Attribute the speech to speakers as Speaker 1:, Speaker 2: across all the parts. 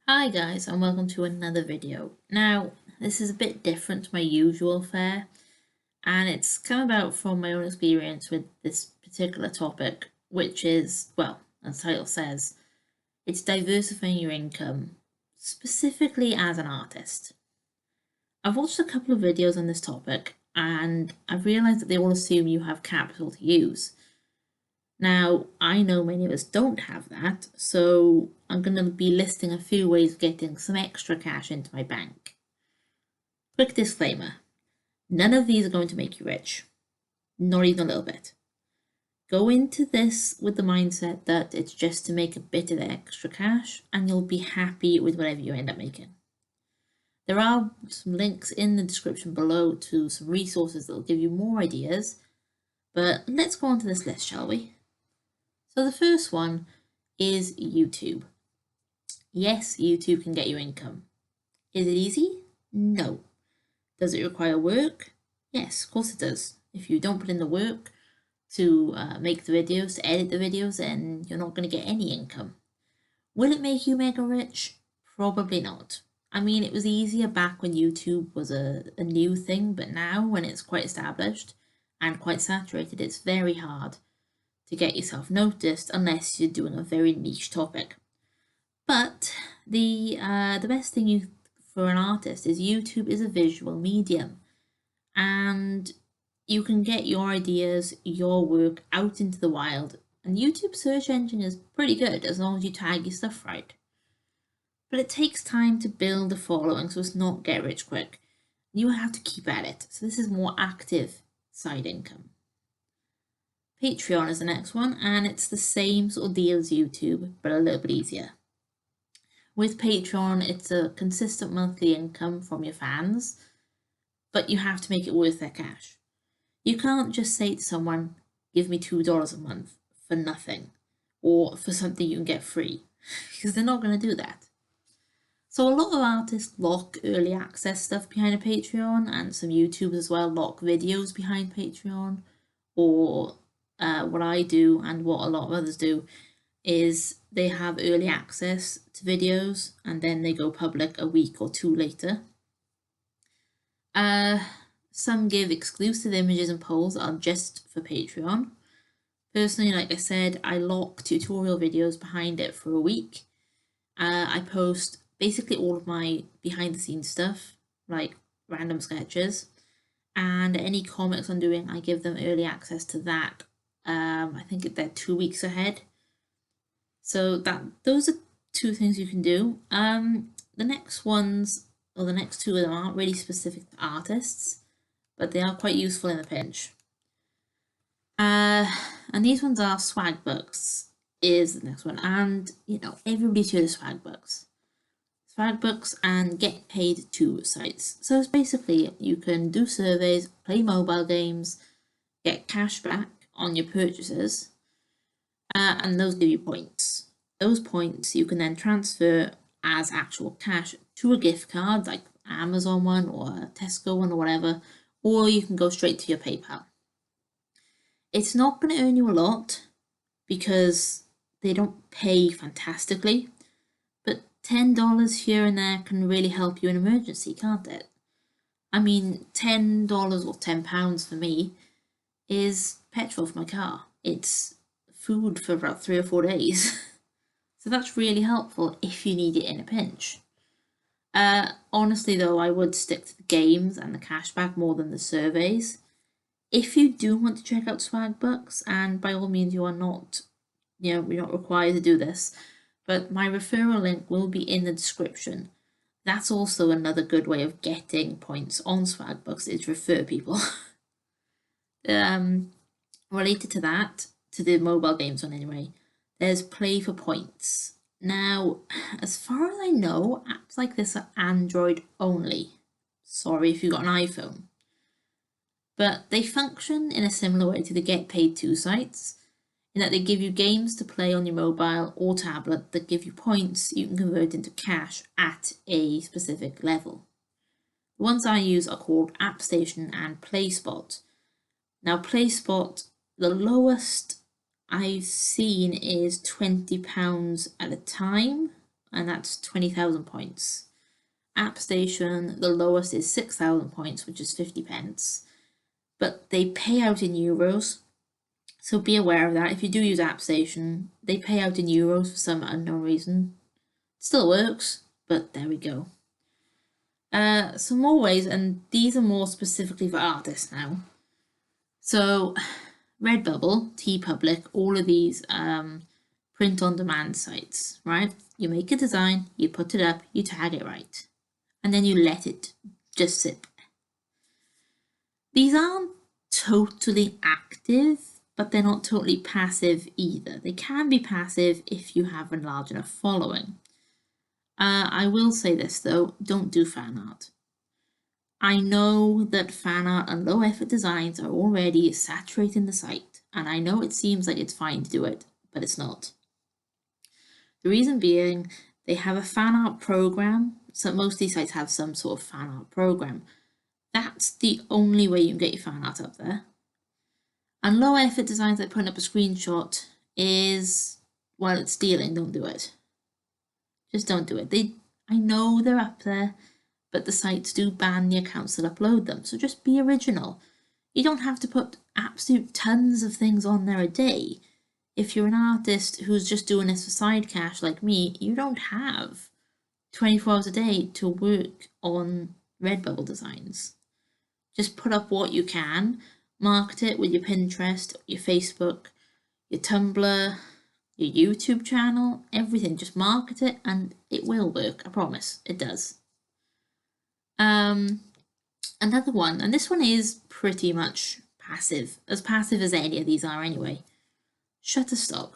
Speaker 1: Hi guys, and welcome to another video. Now, this is a bit different to my usual fare, and it's come about from my own experience with this particular topic, which is, well, as the title says, it's diversifying your income, specifically as an artist. I've watched a couple of videos on this topic, and I've realised that they all assume you have capital to use. Now, I know many of us don't have that, so I'm going to be listing a few ways of getting some extra cash into my bank. Quick disclaimer, none of these are going to make you rich, not even a little bit. Go into this with the mindset that it's just to make a bit of extra cash and you'll be happy with whatever you end up making. There are some links in the description below to some resources that will give you more ideas, but let's go on to this list, shall we? So the first one is YouTube. Yes, YouTube can get you income. Is it easy? No. Does it require work? Yes, of course it does. If you don't put in the work to make the videos, to edit the videos, then you're not going to get any income. Will it make you mega rich? Probably not. I mean, it was easier back when YouTube was a new thing, but now when it's quite established and quite saturated, it's very hard to get yourself noticed unless you're doing a very niche topic. But the best thing for an artist is YouTube is a visual medium, and you can get your ideas, your work out into the wild. And YouTube search engine is pretty good as long as you tag your stuff right. But it takes time to build a following, so it's not get rich quick. You have to keep at it. So this is more active side income. Patreon is the next one, and it's the same sort of deal as YouTube, but a little bit easier. With Patreon, it's a consistent monthly income from your fans, but you have to make it worth their cash. You can't just say to someone, give me $2 a month for nothing, or for something you can get free, because they're not going to do that. So a lot of artists lock early access stuff behind a Patreon, and some YouTubers as well lock videos behind Patreon, or what I do and what a lot of others do is they have early access to videos and then they go public a week or two later. Some give exclusive images and polls that are just for Patreon. Personally, like I said, I lock tutorial videos behind it for a week. I post basically all of my behind the scenes stuff, like random sketches, and any comics I'm doing, I give them early access to that. I think they're 2 weeks ahead. So those are two things you can do. The next ones, or the next two of them, aren't really specific to artists, but they are quite useful in a pinch. And these ones are Swagbucks is the next one, and everybody's heard of Swagbucks. Swagbucks and Get Paid To sites. So it's basically you can do surveys, play mobile games, get cash back on your purchases, and those give you points. Those points you can then transfer as actual cash to a gift card, like Amazon one or a Tesco one or whatever, or you can go straight to your PayPal. It's not going to earn you a lot because they don't pay fantastically, but $10 here and there can really help you in an emergency, can't it? I mean, $10 or £10 for me is petrol for my car. It's food for about 3 or 4 days. So that's really helpful if you need it in a pinch. Honestly though, I would stick to the games and the cashback more than the surveys. If you do want to check out Swagbucks, and by all means you are not, you're not required to do this, but my referral link will be in the description. That's also another good way of getting points on Swagbucks, is refer people. Related to that, to the mobile games one anyway, there's Playforpoints. Now, as far as I know, apps like this are Android only. Sorry if you got an iPhone. But they function in a similar way to the Get Paid To sites, in that they give you games to play on your mobile or tablet that give you points you can convert into cash at a specific level. The ones I use are called AppStation and PlaySpot. Now, PlaySpot, the lowest I've seen is £20 at a time, and that's 20,000 points. AppStation, the lowest is 6,000 points, which is 50 pence. But they pay out in euros, so be aware of that. If you do use AppStation, they pay out in euros for some unknown reason. It still works, but there we go. Some more ways, and these are more specifically for artists now. So Redbubble, TeePublic, all of these print-on-demand sites, right? You make a design, you put it up, you tag it right, and then you let it just sit there. These aren't totally active, but they're not totally passive either. They can be passive if you have a large enough following. I will say this though, don't do fan art. I know that fan art and low effort designs are already saturating the site, and I know it seems like it's fine to do it, but it's not. The reason being, they have a fan art program, so most of these sites have some sort of fan art program. That's the only way you can get your fan art up there. And low effort designs like putting up a screenshot is, well, it's stealing, don't do it. Just don't do it. I know they're up there, but the sites do ban the accounts that upload them, so just be original. You don't have to put absolute tons of things on there a day. If you're an artist who's just doing this for side cash like me, you don't have 24 hours a day to work on Redbubble designs. Just put up what you can, market it with your Pinterest, your Facebook, your Tumblr, your YouTube channel, everything. Just market it and it will work, I promise, it does. Another one, and this one is pretty much passive as any of these are anyway. Shutterstock.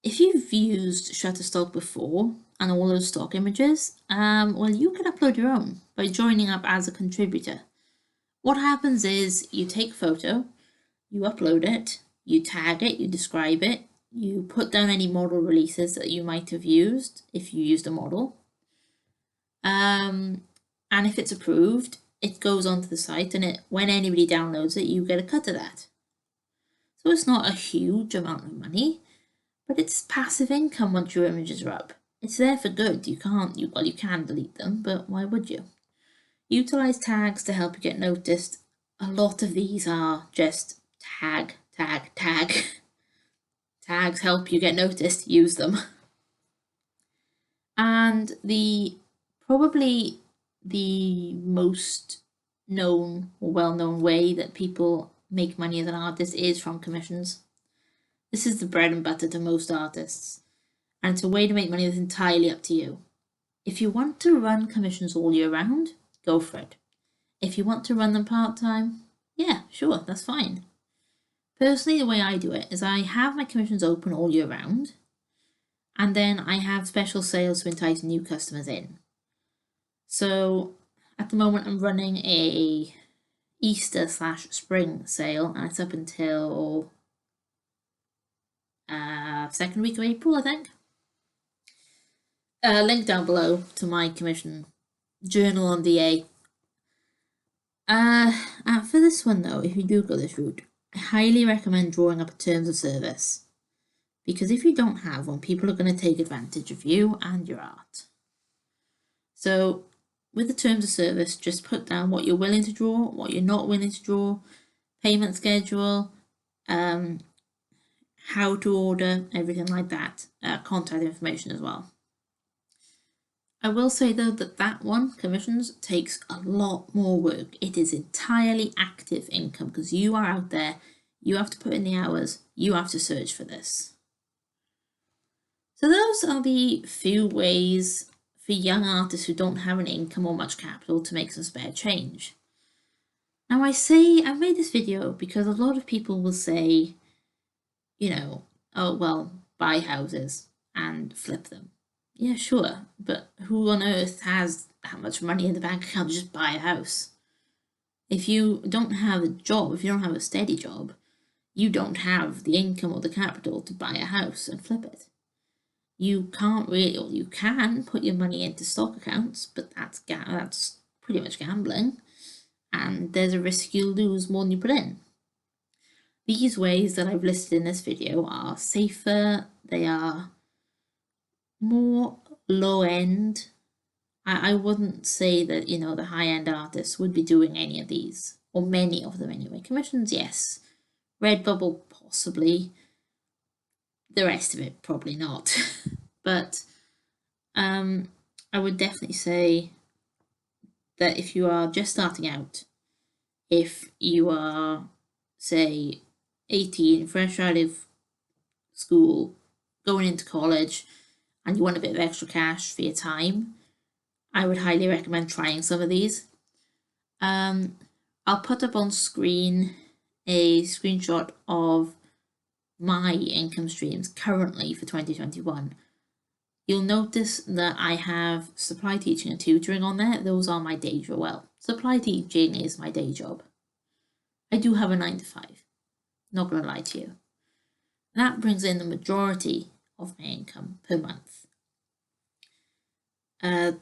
Speaker 1: If you've used Shutterstock before and all those stock images, well, you can upload your own by joining up as a contributor. What happens is you take a photo, you upload it, you tag it, you describe it, you put down any model releases that you might have used if you used a model. And if it's approved, it goes onto the site, and when anybody downloads it, you get a cut of that. So it's not a huge amount of money, but it's passive income once your images are up. It's there for good. You can delete them, but why would you? Utilize tags to help you get noticed. A lot of these are just tag, tag, tag. Tags help you get noticed, use them. And probably the most known or well-known way that people make money as an artist is from commissions. This is the bread and butter to most artists, and it's a way to make money that's entirely up to you. If you want to run commissions all year round, go for it. If you want to run them part-time, yeah, sure, that's fine. Personally, the way I do it is I have my commissions open all year round, and then I have special sales to entice new customers in. So at the moment I'm running a Easter/spring sale, and it's up until second week of April, I think. Link down below to my commission journal on DA. For this one though, if you do go this route, I highly recommend drawing up a terms of service, because if you don't have one, people are going to take advantage of you and your art. So with the terms of service, just put down what you're willing to draw, what you're not willing to draw, payment schedule, how to order, everything like that, contact information as well. I will say though that one, commissions, takes a lot more work. It is entirely active income because you are out there, you have to put in the hours, you have to search for this. So those are the few ways for young artists who don't have an income or much capital to make some spare change. Now I made this video because a lot of people will say, you know, oh well, buy houses and flip them. Yeah, sure, but who on earth has that much money in the bank account to just buy a house? If you don't have a job, if you don't have a steady job, you don't have the income or the capital to buy a house and flip it. You can't really, or you can put your money into stock accounts, but that's pretty much gambling, and there's a risk you'll lose more than you put in. These ways that I've listed in this video are safer, they are more low end, I wouldn't say that, you know, the high end artists would be doing any of these, or many of them anyway. Commissions, yes. Redbubble, possibly. The rest of it, probably not. But I would definitely say that if you are just starting out, if you are, say, 18, fresh out of school, going into college, and you want a bit of extra cash for your time, I would highly recommend trying some of these. I'll put up on screen a screenshot of my income streams currently for 2021. You'll notice that I have supply teaching and tutoring on there. Those are my day job. Well, supply teaching is my day job. I do have a 9 to 5, not gonna lie to you. That brings in the majority of my income per month.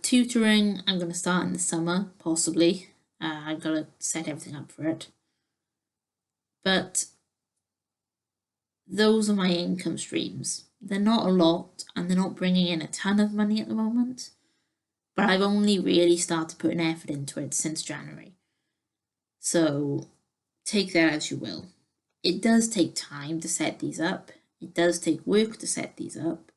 Speaker 1: Tutoring, I'm gonna start in the summer, possibly. I've gotta set everything up for it. But those are my income streams. They're not a lot and they're not bringing in a ton of money at the moment, but I've only really started putting effort into it since January. So take that as you will. It does take time to set these up. It does take work to set these up.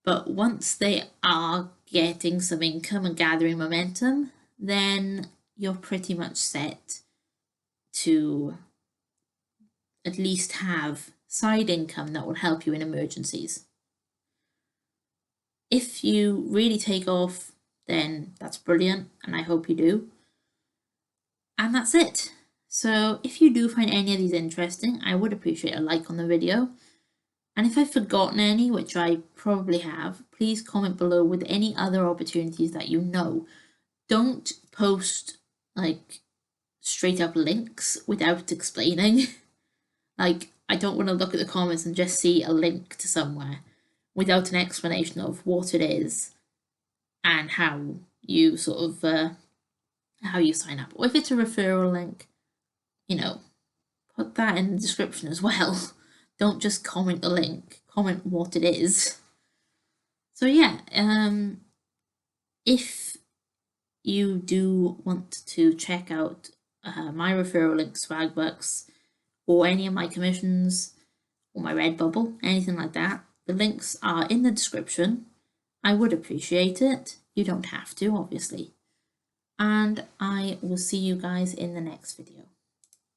Speaker 1: But once they are getting some income and gathering momentum, then you're pretty much set to at least have side income that will help you in emergencies. If you really take off, then that's brilliant, and I hope you do. And that's it. So if you do find any of these interesting, I would appreciate a like on the video. And if I've forgotten any, which I probably have, please comment below with any other opportunities that you know. Don't post like straight up links without explaining. Like, I don't want to look at the comments and just see a link to somewhere without an explanation of what it is and how you sort of how you sign up. Or if it's a referral link, you know, put that in the description as well. Don't just comment the link, comment what it is. So yeah, if you do want to check out my referral link, Swagbucks, or any of my commissions, or my Redbubble, anything like that, the links are in the description. I would appreciate it. You don't have to, obviously. And I will see you guys in the next video.